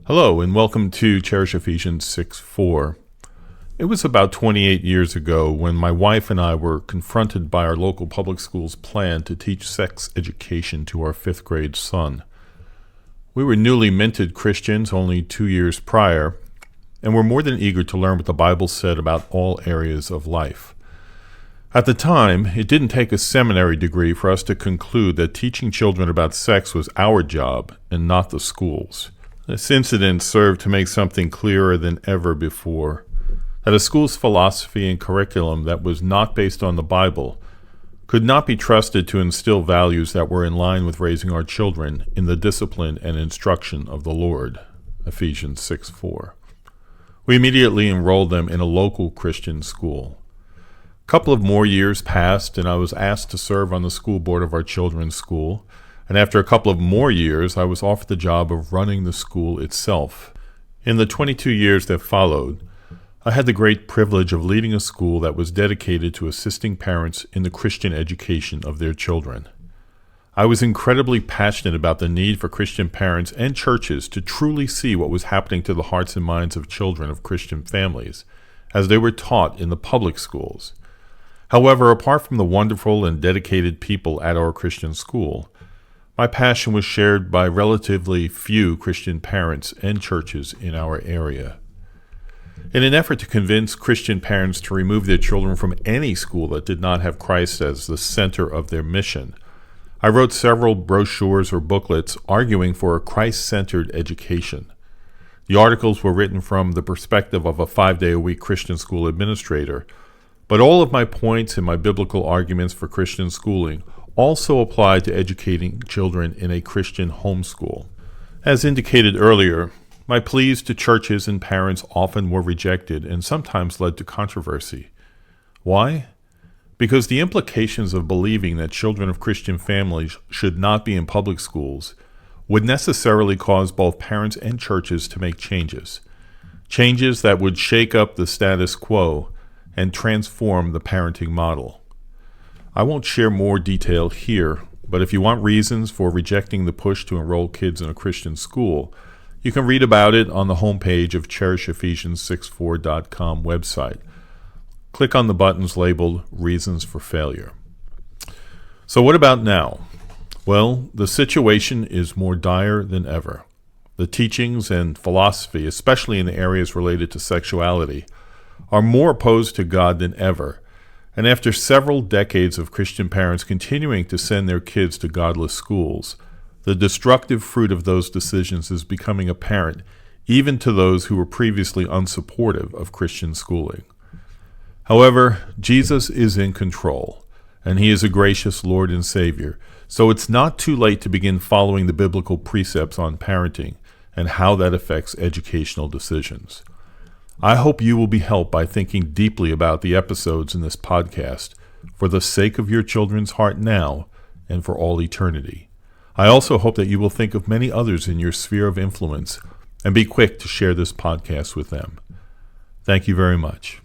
Hello, and welcome to Cherish Ephesians 6:4. It was about 28 years ago when my wife and I were confronted by our local public school's plan to teach sex education to our 5th grade son. We were newly minted Christians only 2 years prior, and were more than eager to learn what the Bible said about all areas of life. At the time, it didn't take a seminary degree for us to conclude that teaching children about sex was our job and not the school's. This incident served to make something clearer than ever before, that a school's philosophy and curriculum that was not based on the Bible could not be trusted to instill values that were in line with raising our children in the discipline and instruction of the Lord. Ephesians 6:4. We immediately enrolled them in a local Christian school. A couple of more years passed, and I was asked to serve on the school board of our children's school. And after a couple of more years, I was offered the job of running the school itself. In the 22 years that followed, I had the great privilege of leading a school that was dedicated to assisting parents in the Christian education of their children. I was incredibly passionate about the need for Christian parents and churches to truly see what was happening to the hearts and minds of children of Christian families as they were taught in the public schools. However, apart from the wonderful and dedicated people at our Christian school, my passion was shared by relatively few Christian parents and churches in our area. In an effort to convince Christian parents to remove their children from any school that did not have Christ as the center of their mission, I wrote several brochures or booklets arguing for a Christ-centered education. The articles were written from the perspective of a 5-day-a-week Christian school administrator, but all of my points and my biblical arguments for Christian schooling also applied to educating children in a Christian homeschool. As indicated earlier, my pleas to churches and parents often were rejected and sometimes led to controversy. Why? Because the implications of believing that children of Christian families should not be in public schools would necessarily cause both parents and churches to make changes that would shake up the status quo and transform the parenting model. I won't share more detail here, but if you want reasons for rejecting the push to enroll kids in a Christian school, you can read about it on the homepage of CherishEphesians64.com website. Click on the buttons labeled Reasons for Failure. So what about now? Well, the situation is more dire than ever. The teachings and philosophy, especially in the areas related to sexuality, are more opposed to God than ever. And after several decades of Christian parents continuing to send their kids to godless schools, the destructive fruit of those decisions is becoming apparent even to those who were previously unsupportive of Christian schooling. However, Jesus is in control, and he is a gracious Lord and Savior, so it's not too late to begin following the biblical precepts on parenting and how that affects educational decisions. I hope you will be helped by thinking deeply about the episodes in this podcast for the sake of your children's heart now and for all eternity. I also hope that you will think of many others in your sphere of influence and be quick to share this podcast with them. Thank you very much.